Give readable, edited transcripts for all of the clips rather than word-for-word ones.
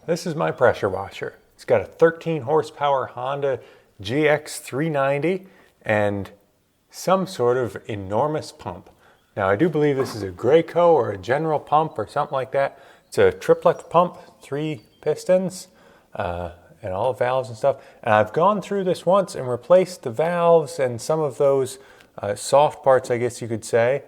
This is my pressure washer. It's got a 13 horsepower Honda GX390 and some sort of enormous pump. Now I do believe this is a Graco or a general pump or something like that. It's a triplex pump, 3 pistons and all valves and stuff. And I've gone through this once and replaced the valves and some of those soft parts, I guess you could say.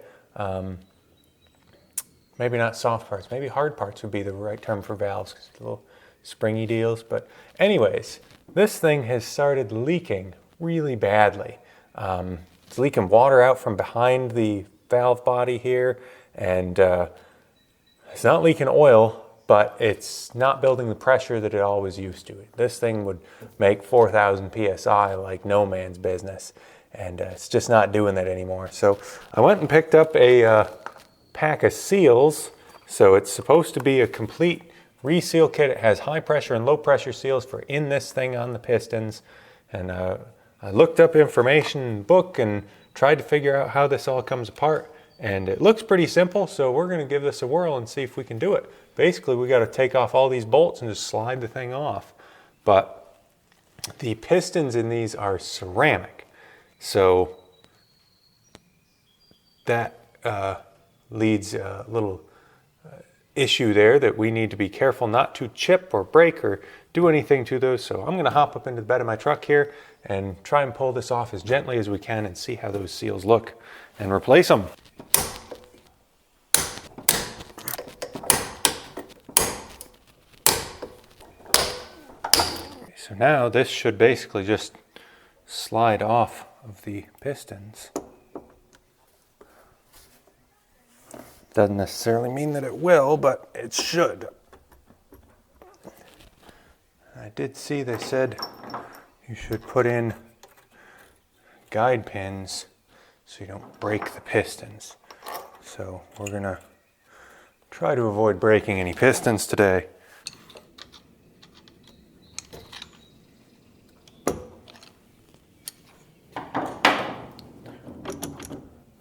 Maybe not soft parts, maybe hard parts would be the right term for valves, because it's little springy deals. But anyways, this thing has started leaking really badly. It's leaking water out from behind the valve body here, and it's not leaking oil, but it's not building the pressure that it always used to. This thing would make 4,000 PSI like no man's business, and it's just not doing that anymore. So I went and picked up a pack of seals. So it's supposed to be a complete reseal kit. It has high pressure and low pressure seals for in this thing on the pistons. And I looked up information in the book and tried to figure out how this all comes apart. And it looks pretty simple, so we're going to give this a whirl and see if we can do it. Basically, we got to take off all these bolts and just slide the thing off. But the pistons in these are ceramic. So that leads a little issue there that we need to be careful not to chip or break or do anything to those. So I'm going to hop up into the bed of my truck here and try and pull this off as gently as we can and see how those seals look and replace them. So now this should basically just slide off of the pistons. Doesn't necessarily mean that it will, but it should. I did see they said you should put in guide pins so you don't break the pistons. So we're gonna try to avoid breaking any pistons today.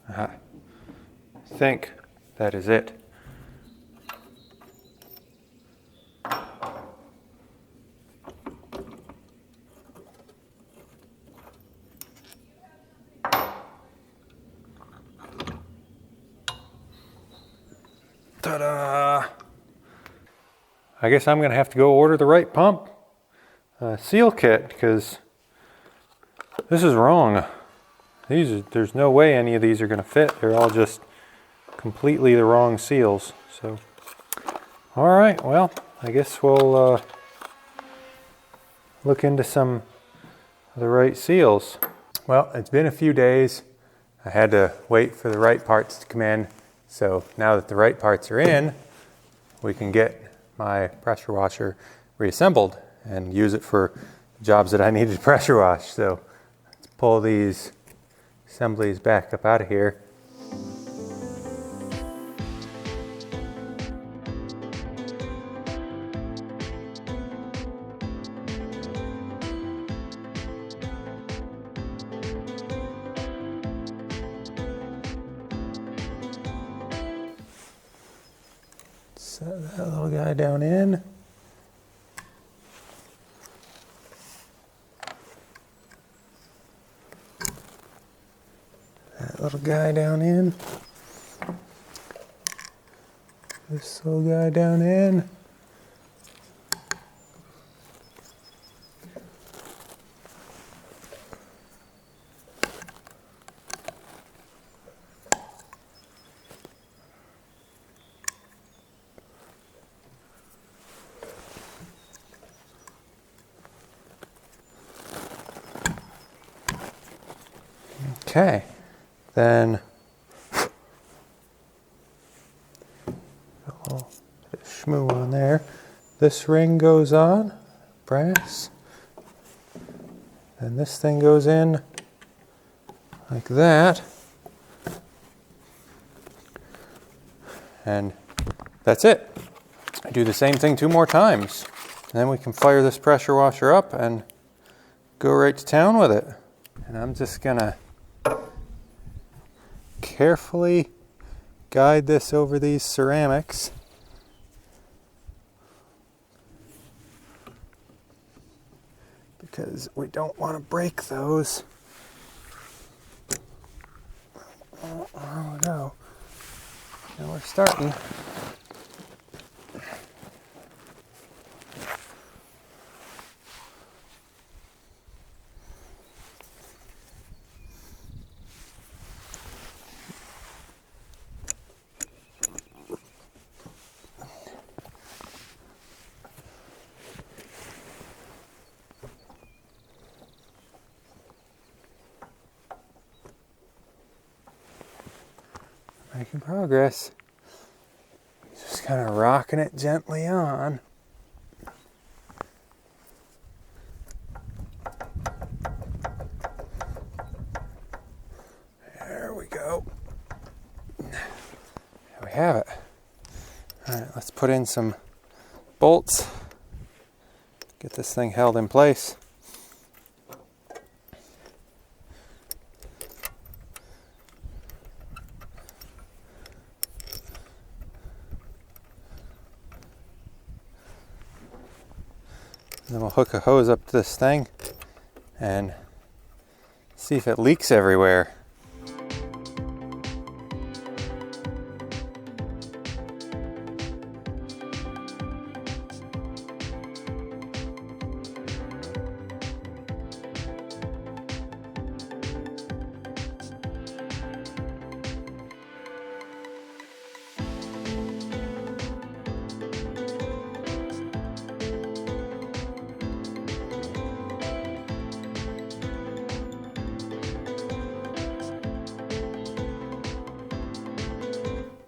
I think that is it. Ta-da! I guess I'm going to have to go order the right pump seal kit, because this is wrong. There's no way any of these are going to fit. They're all just completely the wrong seals. So, all right, well, I guess we'll look into some of the right seals. Well, it's been a few days. I had to wait for the right parts to come in. So now that the right parts are in, we can get my pressure washer reassembled and use it for jobs that I needed to pressure wash. So let's pull these assemblies back up out of here. Set that little guy down in. That little guy down in. This little guy down in. Okay, then a little bit of schmoo on there. This ring goes on, brass, and this thing goes in like that, and that's it. I do the same thing 2 more times, and then we can fire this pressure washer up and go right to town with it. And I'm just gonna carefully guide this over these ceramics because we don't want to break those. Oh, there we go. Now we're starting. Making progress. Just kind of rocking it gently on. There we go. There we have it. All right, let's put in some bolts. Get this thing held in place. Then we'll hook a hose up to this thing and see if it leaks everywhere.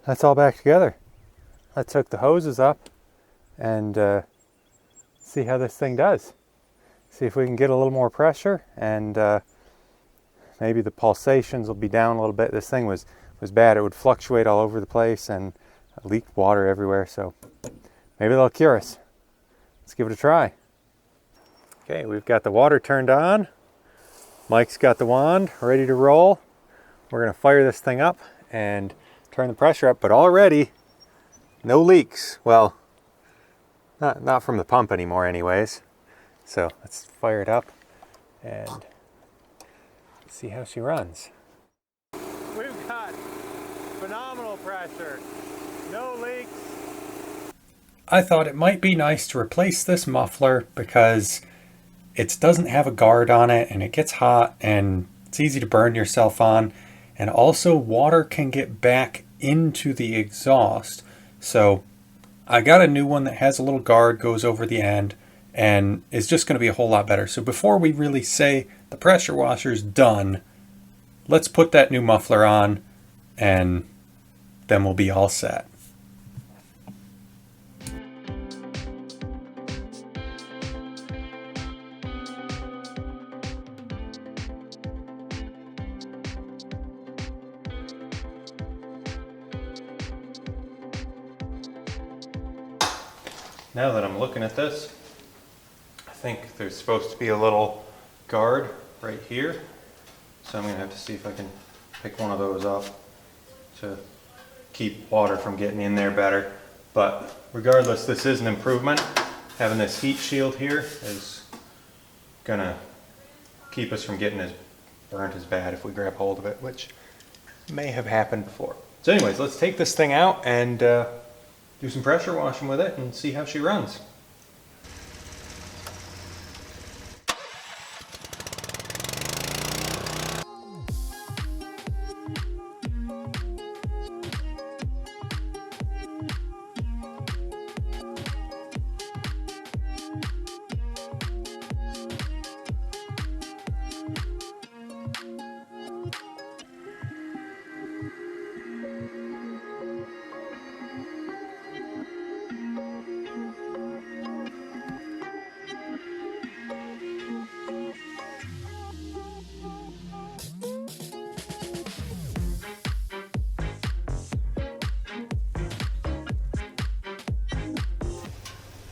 That's all back together. Let's hook the hoses up and see how this thing does. See if we can get a little more pressure, and maybe the pulsations will be down a little bit. This thing was bad. It would fluctuate all over the place and leak water everywhere, so maybe they'll cure us. Let's give it a try. Okay, we've got the water turned on. Mike's got the wand ready to roll. We're gonna fire this thing up and turn the pressure up, but already no leaks. Well, not from the pump anymore anyways. So let's fire it up and see how she runs. We've got phenomenal pressure, no leaks. I thought it might be nice to replace this muffler because it doesn't have a guard on it and it gets hot and it's easy to burn yourself on. And also water can get back into the exhaust. So I got a new one that has a little guard, goes over the end, and is just going to be a whole lot better. So before we really say the pressure washer's done, let's put that new muffler on and then we'll be all set. Now that I'm looking at this, I think there's supposed to be a little guard right here. So I'm going to have to see if I can pick one of those up to keep water from getting in there better. But regardless, this is an improvement. Having this heat shield here is going to keep us from getting as burnt as bad if we grab hold of it, which may have happened before. So anyways, let's take this thing out and do some pressure washing with it and see how she runs.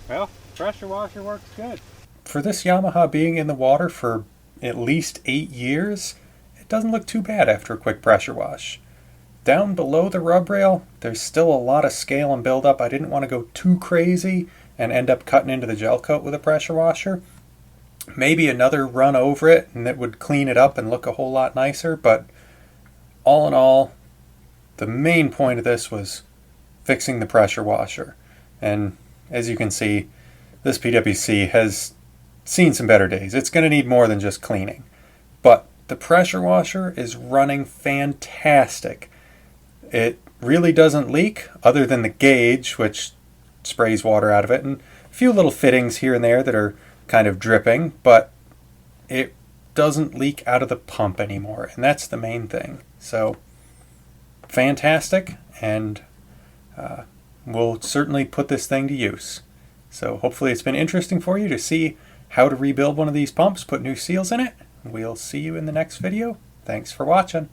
Well, pressure washer works good. For this Yamaha being in the water for at least 8 years, it doesn't look too bad after a quick pressure wash. Down below the rub rail, there's still a lot of scale and buildup. I didn't want to go too crazy and end up cutting into the gel coat with a pressure washer. Maybe another run over it and it would clean it up and look a whole lot nicer, but all in all, the main point of this was fixing the pressure washer. And as you can see, this PWC has seen some better days. It's going to need more than just cleaning. But the pressure washer is running fantastic. It really doesn't leak, other than the gauge, which sprays water out of it, and a few little fittings here and there that are kind of dripping, but it doesn't leak out of the pump anymore, and that's the main thing. So fantastic, and we'll certainly put this thing to use. So hopefully it's been interesting for you to see how to rebuild one of these pumps, put new seals in it. We'll see you in the next video. Thanks for watching.